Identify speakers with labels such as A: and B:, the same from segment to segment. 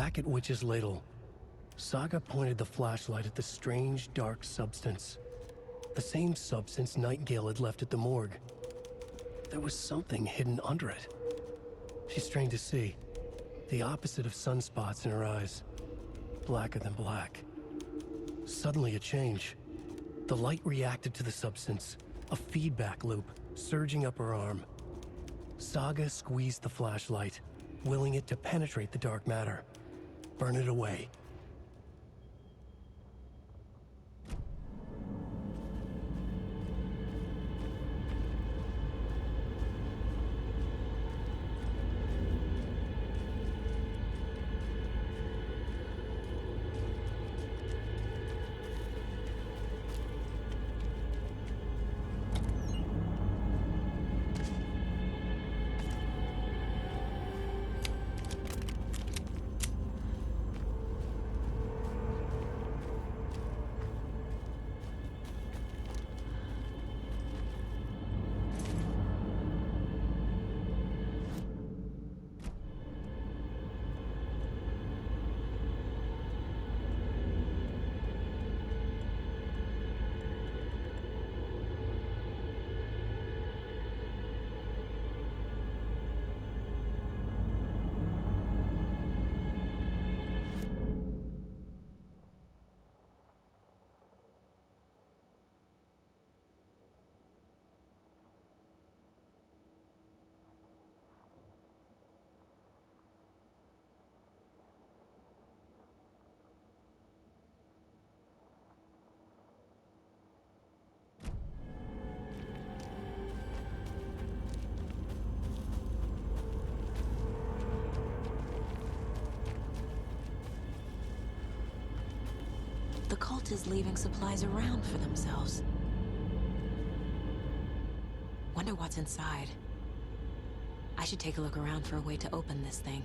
A: Back at Witch's Ladle, Saga pointed the flashlight at the strange, dark substance. The same substance Nightingale had left at the morgue. There was something hidden under it. She strained to see. The opposite of sunspots in her eyes. Blacker than black. Suddenly a change. The light reacted to the substance. A feedback loop surging up her arm. Saga squeezed the flashlight, willing it to penetrate the dark matter. Burn it away.
B: The cult is leaving supplies around for themselves. Wonder what's inside. I should take a look around for a way to open this thing.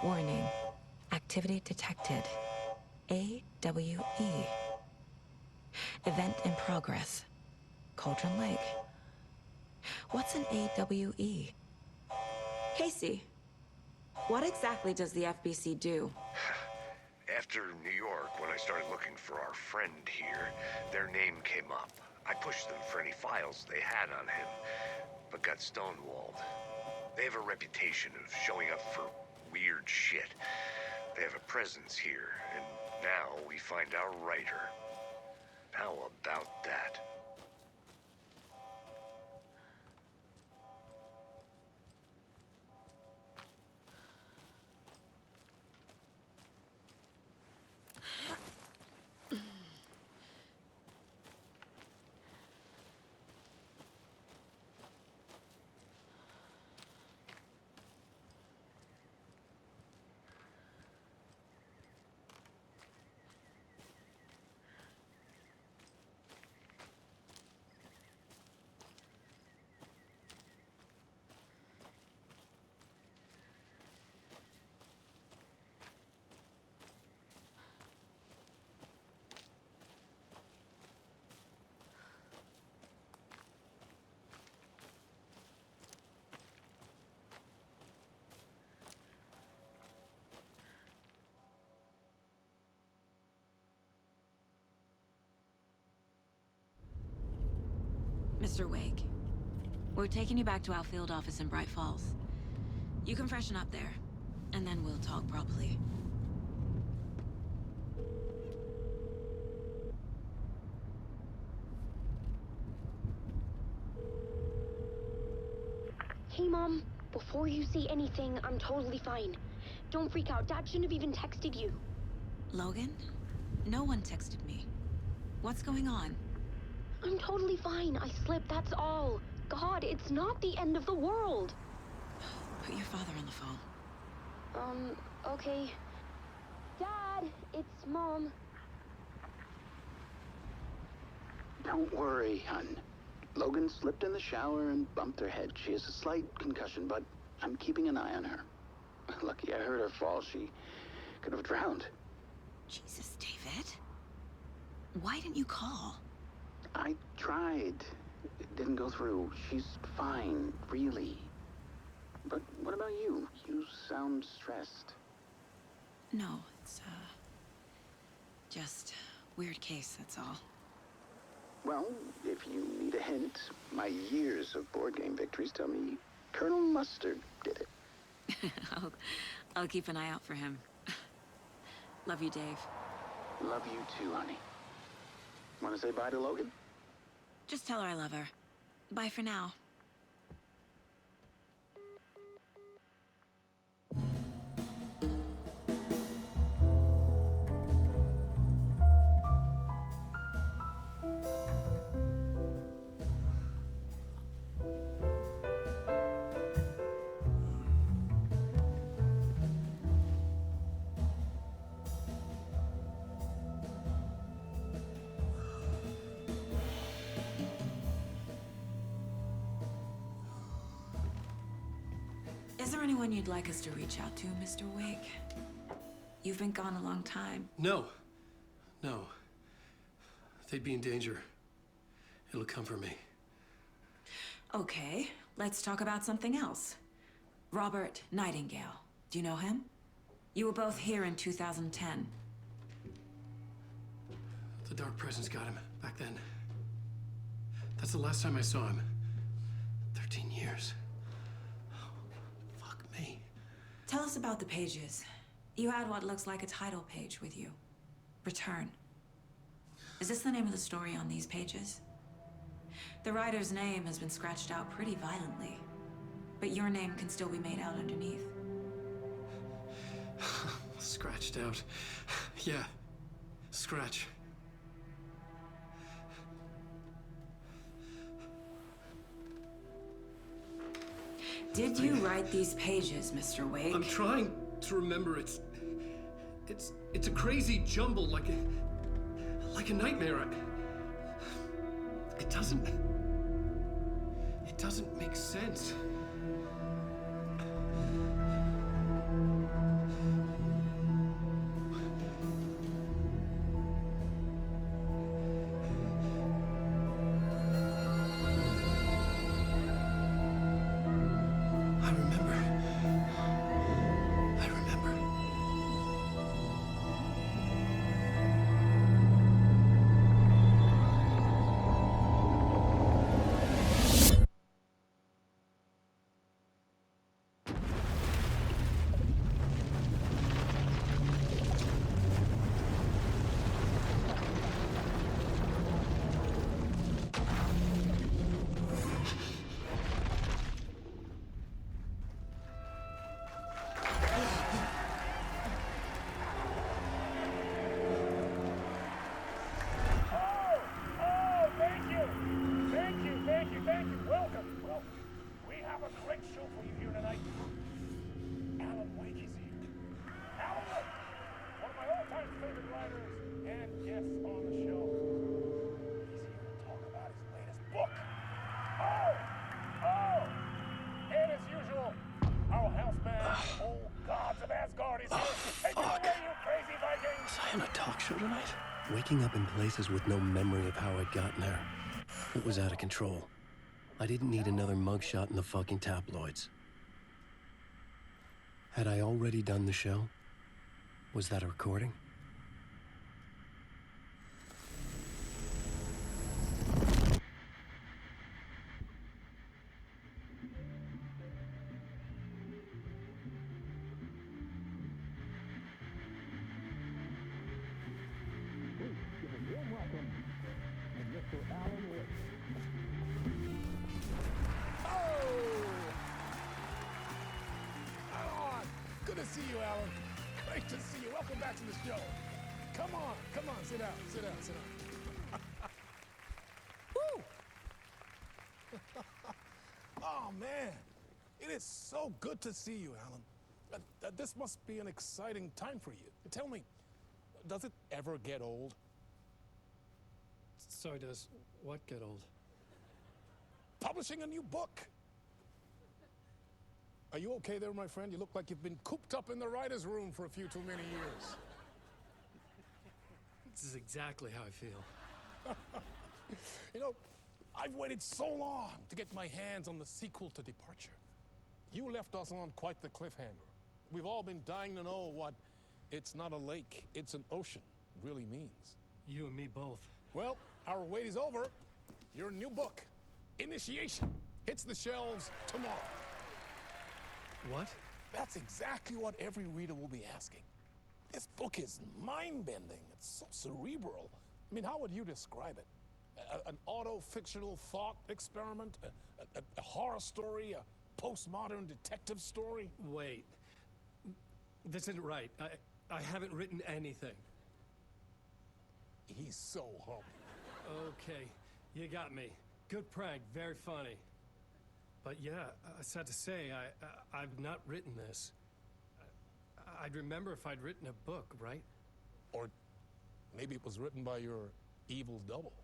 B: Warning. Activity detected. AWE. Event in progress. Cauldron Lake. What's an AWE? Casey, what exactly does the FBC do?
C: After New York, when I started looking for our friend here, their name came up. I pushed them for any files they had on him, but got stonewalled. They have a reputation of showing up for weird shit. They have a presence here, and now we find our writer. How about that?
B: Mr. Wake, we're taking you back to our field office in Bright Falls. You can freshen up there, and then we'll talk properly.
D: Hey, Mom. Before you say anything, I'm totally fine. Don't freak out. Dad shouldn't have even texted you.
B: Logan? No one texted me. What's going on?
D: I'm totally fine. I slipped, that's all. God, it's not the end of the world.
B: Put your father on the phone.
D: Okay. Dad, it's Mom.
E: Don't worry, hon. Logan slipped in the shower and bumped her head. She has a slight concussion, but I'm keeping an eye on her. Lucky I heard her fall. She could have drowned.
B: Jesus, David. Why didn't you call?
E: I tried. It didn't go through. She's fine, really. But what about you? You sound stressed.
B: No, it's, just weird case, that's all.
E: Well, if you need a hint, my years of board game victories tell me Colonel Mustard did it.
B: I'll keep an eye out for him. Love you, Dave.
E: Love you too, honey. Want to say bye to Logan?
B: Just tell her I love her. Bye for now. Is there anyone you'd like us to reach out to, Mr. Wake? You've been gone a long time.
A: No. No. They'd be in danger. It'll come for me.
B: Okay, let's talk about something else. Robert Nightingale. Do you know him? You were both here in 2010.
A: The Dark Presence got him back then. That's the last time I saw him. 13 years. Fuck me.
B: Tell us about the pages. You had what looks like a title page with you. Return. Is this the name of the story on these pages? The writer's name has been scratched out pretty violently, but your name can still be made out underneath.
A: Scratched out. Yeah. Scratch.
B: Did you write these pages, Mr. Wake?
A: I'm trying to remember. It's a crazy jumble, like a nightmare. It doesn't make sense. show tonight? Waking up in places with no memory of how I'd gotten there. It was out of control. I didn't need another mugshot in the fucking tabloids. Had I already done the show? Was that a recording?
F: Good to see you, Alan. Great to see you. Welcome back to the show. Come on, sit down, sit down. Woo! Oh, man. It is so good to see you, Alan. This must be an exciting time for you. Tell me, does it ever get old?
A: Sorry, does what get old?
F: Publishing a new book. Are you okay there, my friend? You look like you've been cooped up in the writer's room for a few too many years.
A: This is exactly how I feel.
F: You know, I've waited so long to get my hands on the sequel to Departure. You left us on quite the cliffhanger. We've all been dying to know what "it's not a lake, it's an ocean" really means.
A: You and me both.
F: Well, our wait is over. Your new book, Initiation, hits the shelves tomorrow.
A: What?
F: That's exactly what every reader will be asking. This book is mind-bending. It's so cerebral. I mean, how would you describe it? An auto-fictional thought experiment? A horror story? A postmodern detective story?
A: Wait. This isn't right. I haven't written anything.
F: He's so humble.
A: Okay, you got me. Good prank, very funny. But yeah, sad to say, I've not written this. I'd remember if I'd written a book, right?
F: Or maybe it was written by your evil double.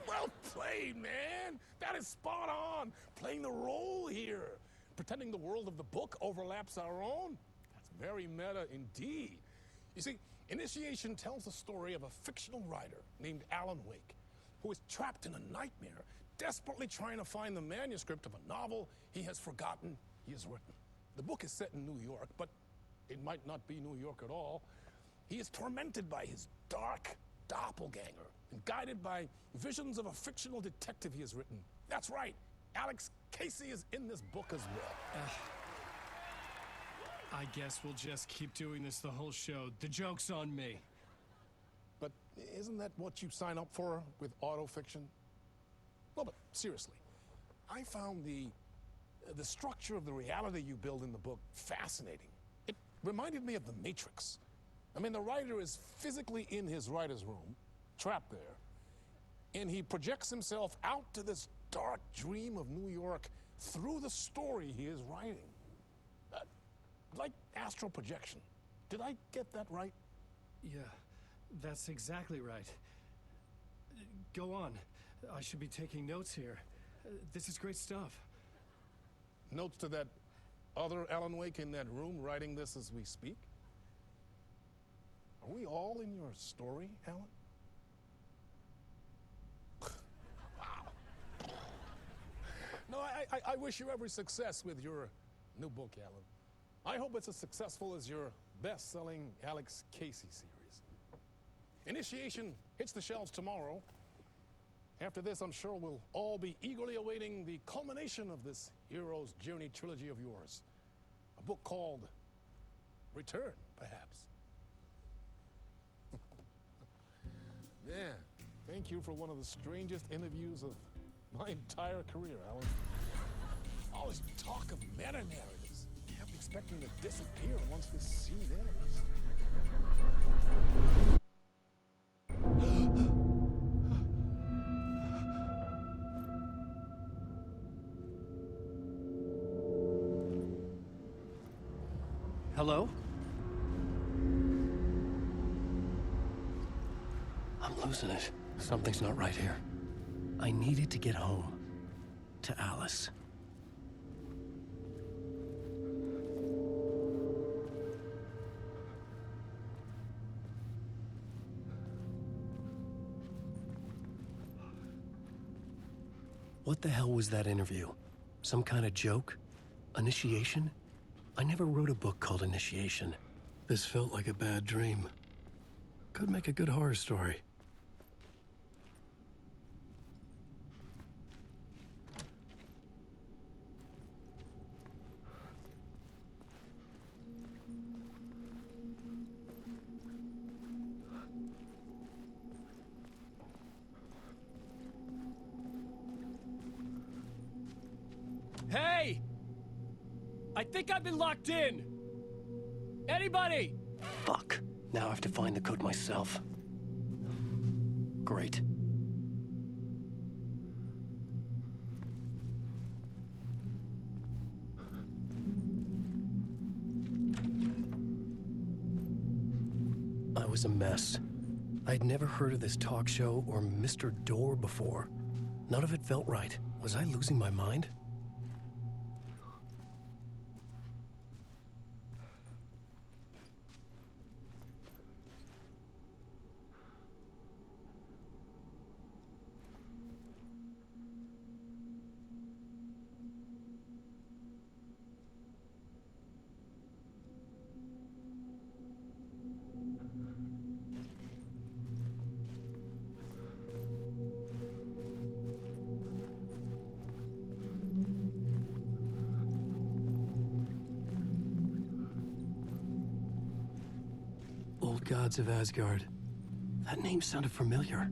F: Well played, man! That is spot on! Playing the role here. Pretending the world of the book overlaps our own. That's very meta indeed. You see, Initiation tells the story of a fictional writer named Alan Wake, who is trapped in a nightmare, desperately trying to find the manuscript of a novel he has forgotten he has written. The book is set in New York, but it might not be New York at all. He is tormented by his dark doppelganger and guided by visions of a fictional detective he has written. That's right, Alex Casey is in this book as well.
A: I guess we'll just keep doing this the whole show. The joke's on me.
F: But isn't that what you sign up for with autofiction? No, but seriously, I found the structure of the reality you build in the book fascinating. It reminded me of The Matrix. I mean, the writer is physically in his writer's room, trapped there, and he projects himself out to this dark dream of New York through the story he is writing. Like astral projection. Did I get that right?
A: Yeah, that's exactly right. Go on. I should be taking notes here. This is great stuff.
F: Notes to that other Alan Wake in that room writing this as we speak? Are we all in your story, Alan? Wow. No, I wish you every success with your new book, Alan. I hope it's as successful as your best-selling Alex Casey series. Initiation hits the shelves tomorrow. After this, I'm sure we'll all be eagerly awaiting the culmination of this hero's journey trilogy of yours. A book called Return, perhaps. Man, thank you for one of the strangest interviews of my entire career, Alan. All this talk of meta-narratives. I'm expecting to disappear once this scene ends.
A: Hello? I'm losing it. Something's not right here. I needed to get home. To Alice. What the hell was that interview? Some kind of joke? Initiation? I never wrote a book called Initiation. This felt like a bad dream. Could make a good horror story.
G: Hey! I think I've been locked in! Anybody?
A: Fuck. Now I have to find the code myself. Great. I was a mess. I'd never heard of this talk show or Mr. Door before. None of it felt right. Was I losing my mind? Old Gods of Asgard. That name sounded familiar.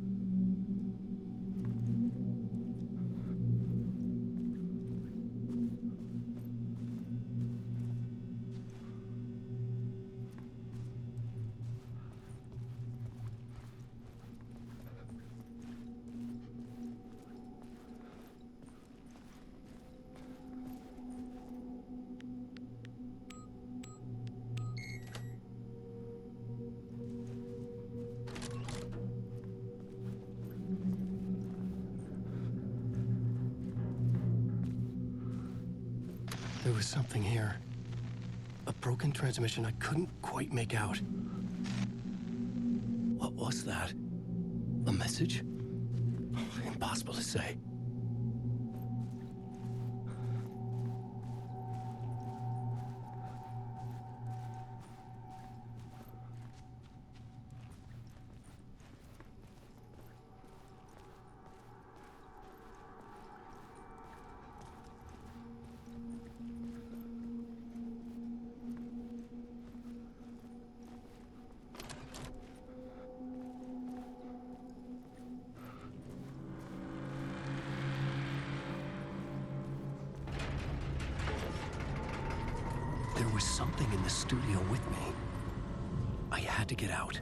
A: There was something here. A broken transmission I couldn't quite make out. What was that? A message? Impossible to say. There was something in the studio with me. I had to get out.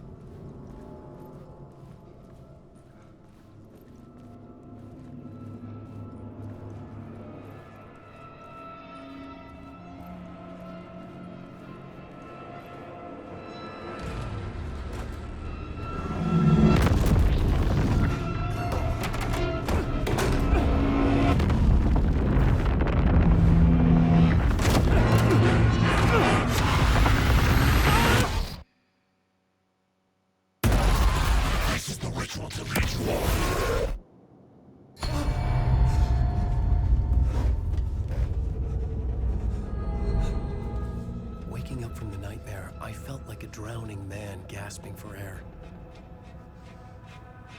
A: Waking up from the nightmare, I felt like a drowning man gasping for air.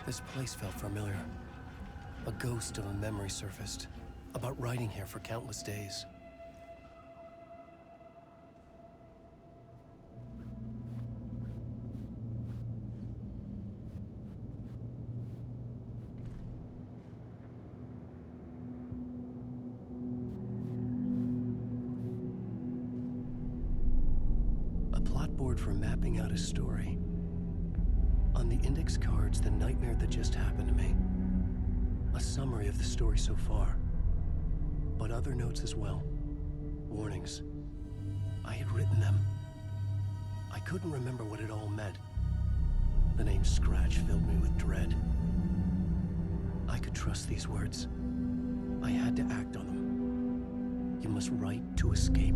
A: This place felt familiar. A ghost of a memory surfaced, about riding here for countless days. A plot board for mapping out a story. On the index cards, the nightmare that just happened to me. A summary of the story so far. But other notes as well. Warnings. I had written them. I couldn't remember what it all meant. The name Scratch filled me with dread. I could trust these words. I had to act on them. You must write to escape.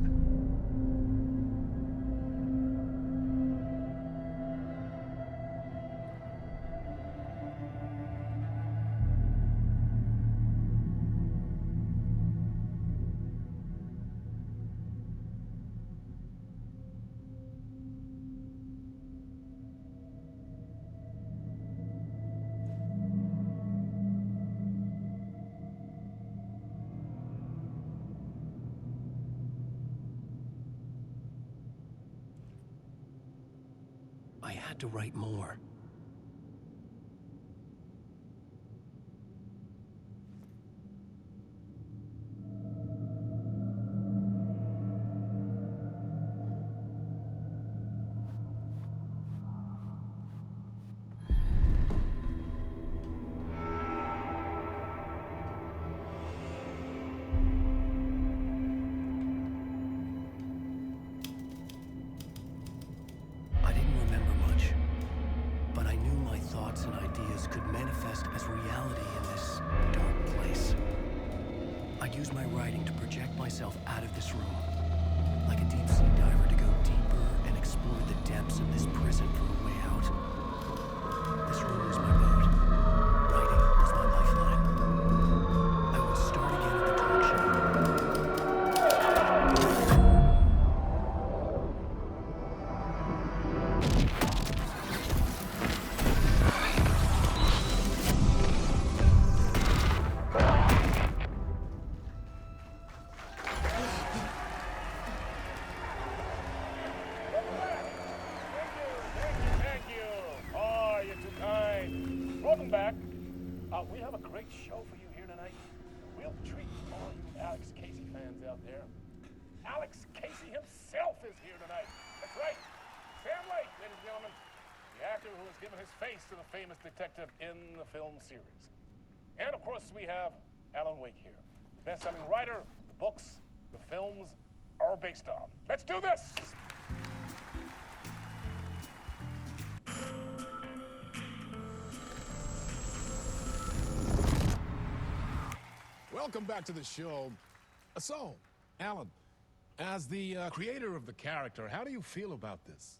A: I had to write more. I didn't remember much, but I knew my thoughts and ideas could manifest as reality in this dark place. I'd use my writing to project myself out of this room, like a deep sea diver to go deeper and explore the depths of this prison for a way out. This room was my boat. Writing was my lifeline. I would start again at the talk show.
F: Thank you. Oh, you're too kind. Welcome back. We have a great show for you here tonight. Real treat for all you Alex Casey fans out there. Alex Casey himself is here tonight. That's right. Sam Lake, ladies and gentlemen. The actor who has given his face to the famous detective in the film series. And of course, we have Alan Wake here. Best-selling writer, the books, the films are based on. Let's do this! Welcome back to the show. So, Alan, as the creator of the character, how do you feel about this?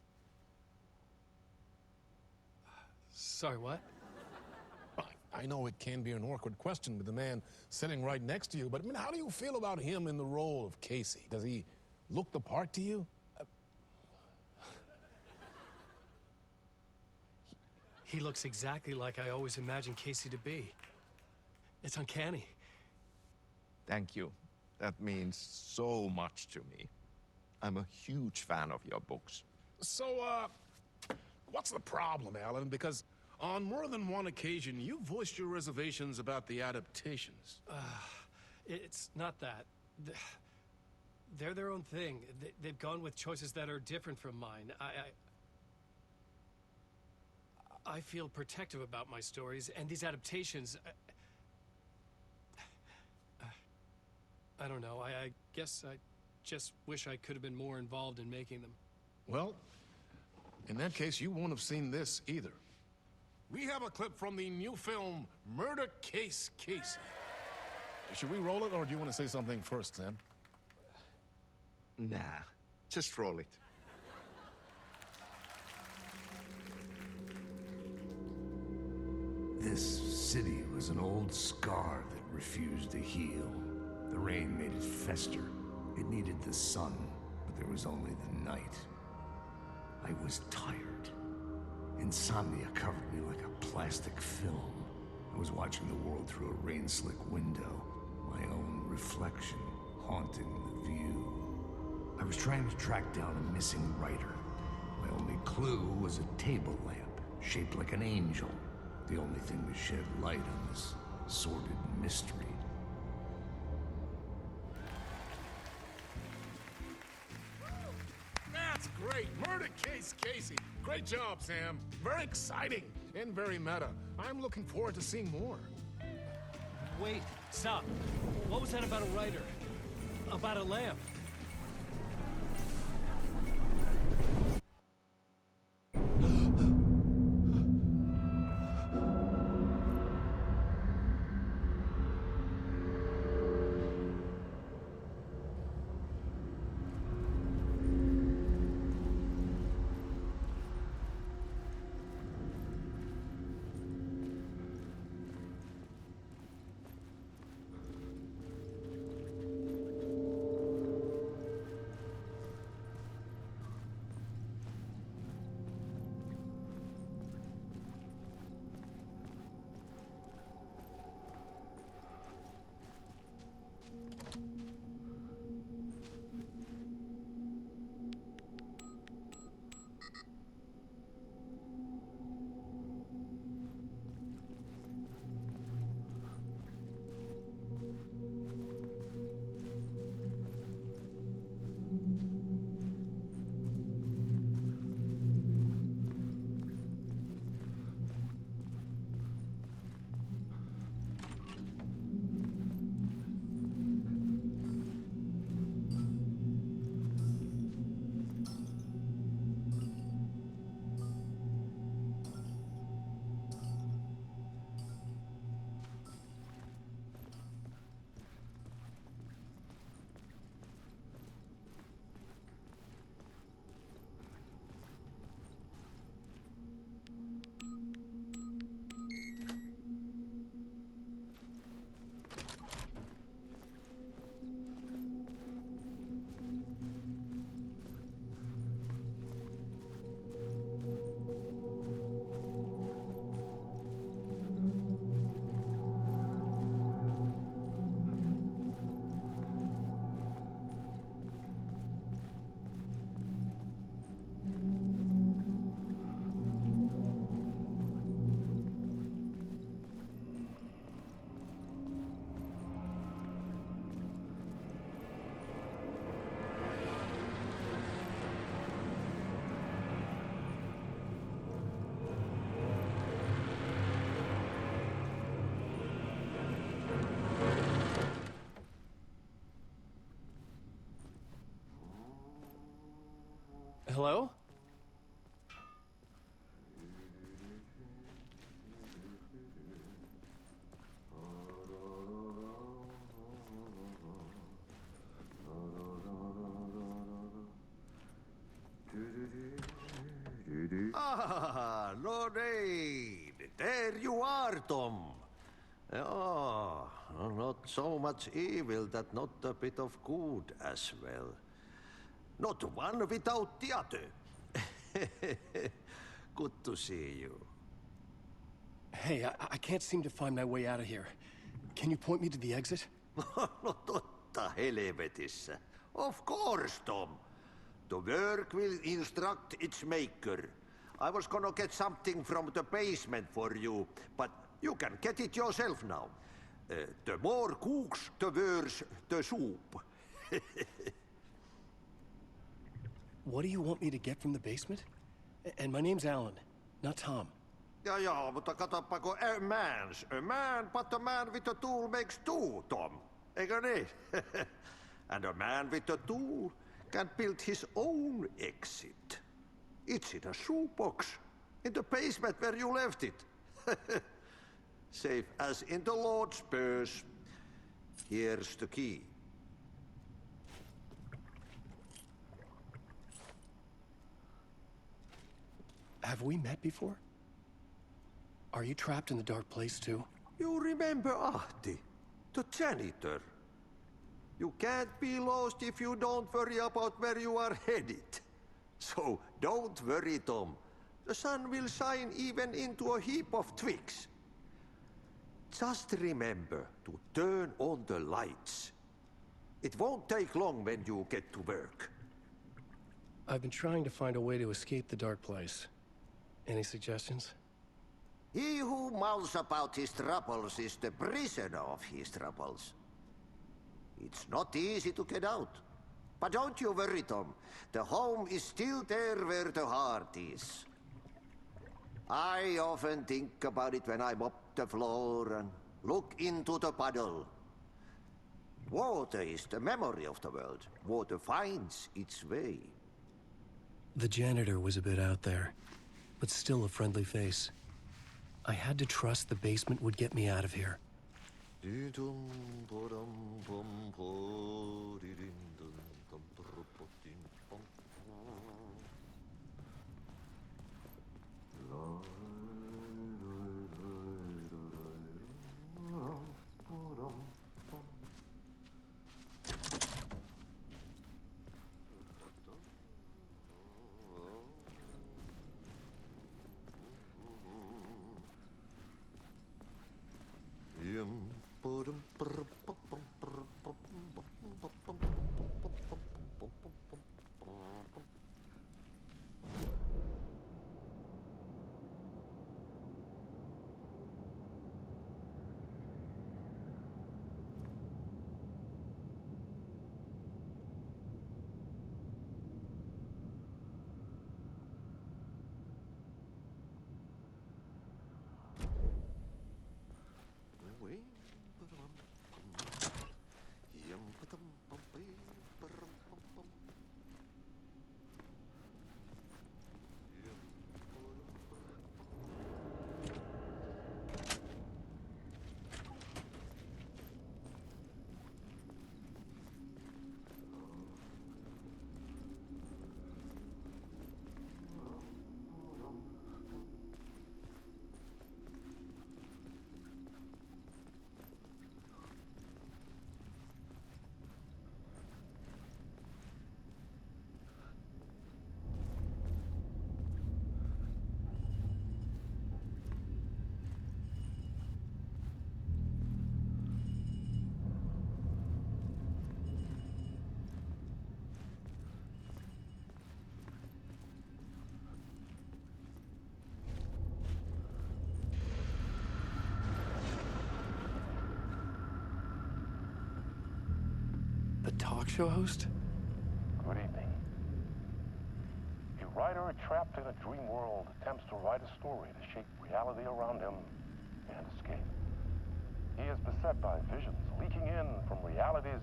G: Sorry, what?
F: I know it can be an awkward question with the man sitting right next to you, but I mean, how do you feel about him in the role of Casey? Does he look the part to you?
G: He looks exactly like I always imagined Casey to be. It's uncanny.
H: Thank you. That means so much to me. I'm a huge fan of your books.
F: So, what's the problem, Alan? Because on more than one occasion, you voiced your reservations about the adaptations.
G: It's not that. They're their own thing. They've gone with choices that are different from mine. I feel protective about my stories, and these adaptations... I don't know. I guess I just wish I could have been more involved in making them.
F: Well, in that case, you won't have seen this either. We have a clip from the new film, Murder Case Casey. Should we roll it, or do you want to say something first, Sam?
H: Nah, just roll it.
I: This city was an old scar that refused to heal. The rain made it fester. It needed the sun, but there was only the night. I was tired. Insomnia covered me like a plastic film. I was watching the world through a rain-slick window, my own reflection haunting the view. I was trying to track down a missing writer. My only clue was a table lamp, shaped like an angel. The only thing to shed light on this sordid mystery.
F: That's great! Murder Case Casey! Great job, Sam. Very exciting and very meta. I'm looking forward to seeing more.
G: Wait, stop. What was that about a writer? About a lamp? Hello?
J: Ah, Lorraine! There you are, Tom. Oh, not so much evil that not a bit of good as well. Not one without the other. Good to see you.
A: Hey, I can't seem to find my way out of here. Can you point me to the exit?
J: No totta helvetissä. Of course, Tom. The work will instruct its maker. I was gonna get something from the basement for you, but you can get it yourself now. The more cooks, the worse the soup.
A: What do you want me to get from the basement? And my name's Alan, not Tom.
J: Ja, mutta katoppa, a man, but a man with a tool makes two, Tom. Eikö niin? And a man with a tool can build his own exit. It's in a shoebox, in the basement where you left it. Safe as in the Lord's purse. Here's the key.
A: Have we met before? Are you trapped in the dark place too?
J: You remember Ahti, the janitor. You can't be lost if you don't worry about where you are headed. So don't worry, Tom. The sun will shine even into a heap of twigs. Just remember to turn on the lights. It won't take long when you get to work.
A: I've been trying to find a way to escape the dark place. Any suggestions?
J: He who mouths about his troubles is the prisoner of his troubles. It's not easy to get out. But don't you worry, Tom. The home is still there where the heart is. I often think about it when I mop the floor and look into the puddle. Water is the memory of the world. Water finds its way.
A: The janitor was a bit out there, but still a friendly face. I had to trust the basement would get me out of here. The talk show host?
K: Good evening. A writer trapped in a dream world attempts to write a story to shape reality around him and escape. He is beset by visions leaking in from realities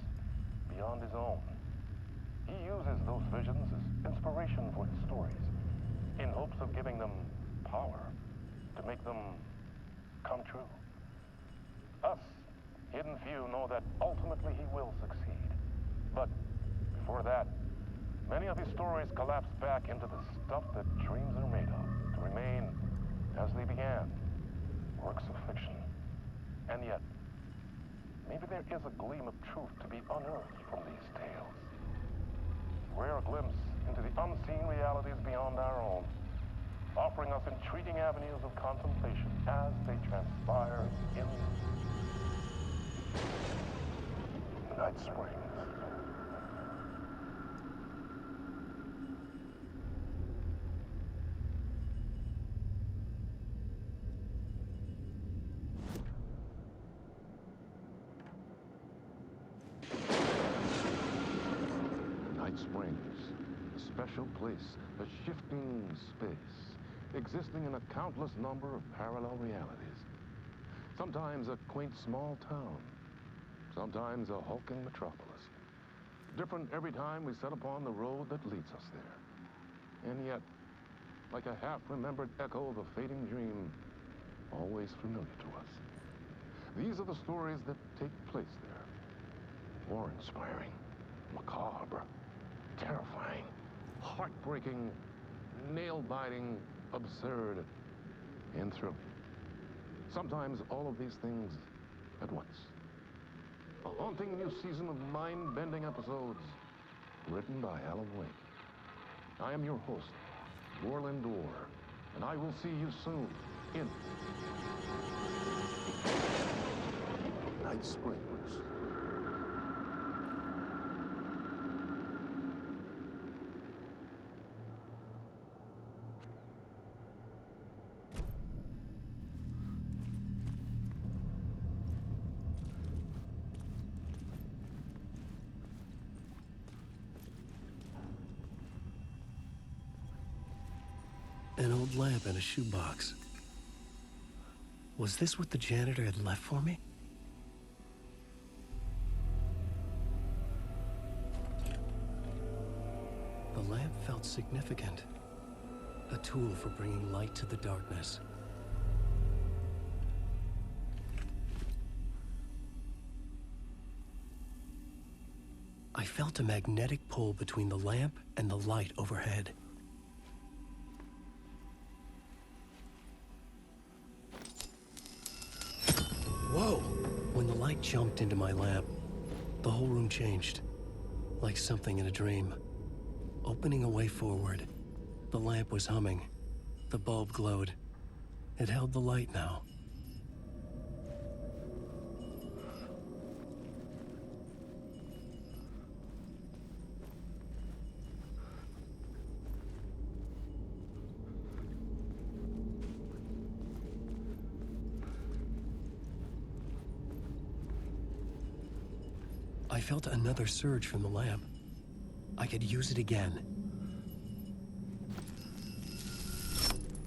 K: beyond his own. He uses those visions as inspiration for his stories, in hopes of giving them power, to make them come true. Us, hidden few, know that ultimately he will succeed. But before that, many of his stories collapse back into the stuff that dreams are made of, to remain as they began, works of fiction. And yet, maybe there is a gleam of truth to be unearthed from these tales. Rare glimpse into the unseen realities beyond our own, offering us intriguing avenues of contemplation as they transpire in Night Springs.
L: Night Springs, a special place, a shifting space, existing in a countless number of parallel realities. Sometimes a quaint small town, sometimes a hulking metropolis. Different every time we set upon the road that leads us there. And yet, like a half-remembered echo of a fading dream, always familiar to us. These are the stories that take place there. Awe-inspiring, macabre, terrifying, heartbreaking, nail-biting, absurd, and thrilling. Sometimes all of these things at once. A haunting new season of mind-bending episodes written by Alan Wake. I am your host, Warland Orr, and I will see you soon in Night Springs.
A: An old lamp in a shoebox. Was this what the janitor had left for me? The lamp felt significant. A tool for bringing light to the darkness. I felt a magnetic pull between the lamp and the light overhead. Whoa! When the light jumped into my lamp, the whole room changed, like something in a dream. Opening a way forward, the lamp was humming. The bulb glowed. It held the light now. I felt another surge from the lamp. I could use it again.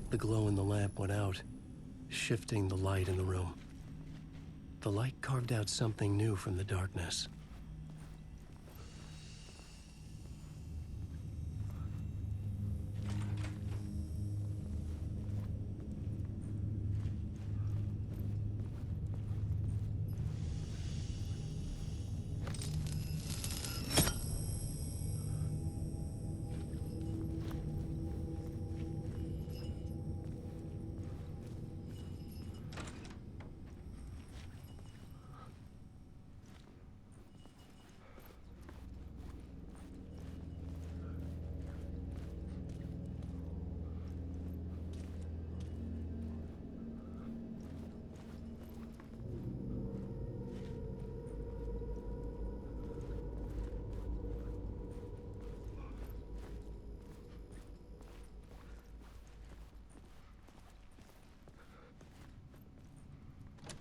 A: The glow in the lamp went out, shifting the light in the room. The light carved out something new from the darkness.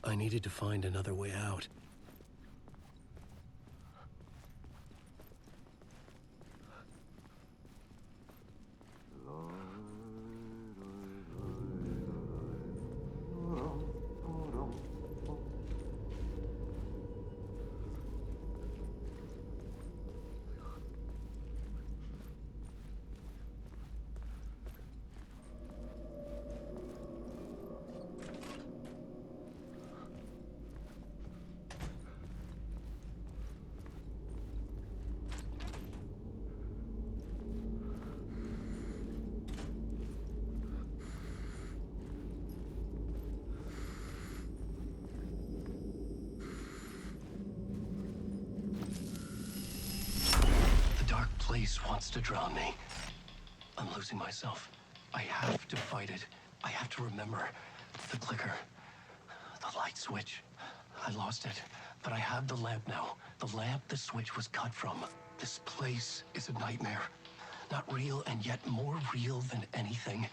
A: I needed to find another way out. place wants to drown me. I'm losing myself. I have to fight it. I have to remember. The clicker. The light switch. I lost it. But I have the lamp now. The lamp the switch was cut from. This place is a nightmare. Not real, and yet more real than anything.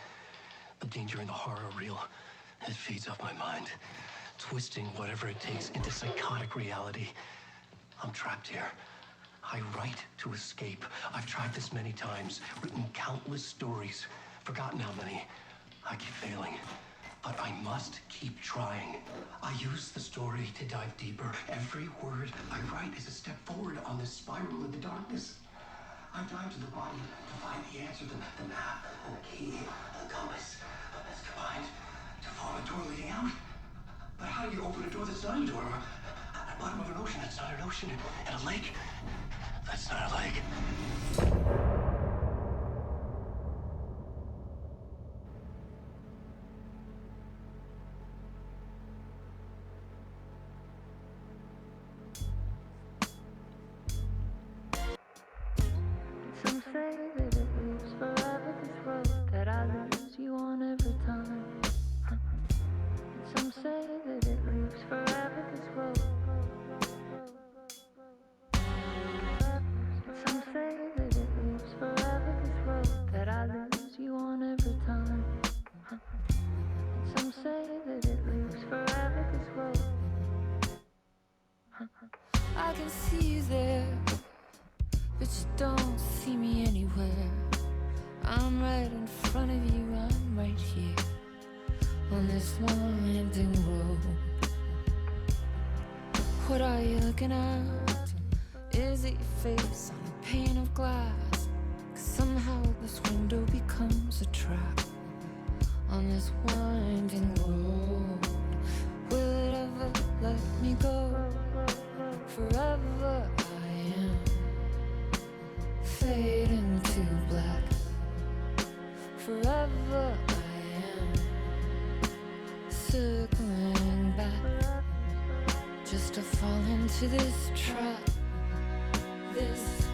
A: The danger in the horror reel. It feeds off my mind. Twisting whatever it takes into psychotic reality. I'm trapped here. I write to escape. I've tried this many times, written countless stories, forgotten how many. I keep failing, but I must keep trying. I use the story to dive deeper. Every word I write is a step forward on this spiral in the darkness. I dive to the body to find the answer, the map, the key, the compass. That's combined to form a door leading out. But how do you open a door that's not a door? At the bottom of an ocean that's not an ocean, and a lake that's not a lake.
M: Some say that it lives forever, this road that I lose you on every time. Some say that it lives forever, this road. Some say that it lives forever, this road that I lose you on every time. Some say that it lives forever, this road. I can see you there, but you don't see me anywhere. I'm right in front of you, I'm right here on this winding road. What are you looking at? Is it your face on a pane of glass? 'Cause somehow this window becomes a trap on this winding road. Will it ever let me go? Forever I am fading to black. Forever I am circling back, just to fall into this trap. This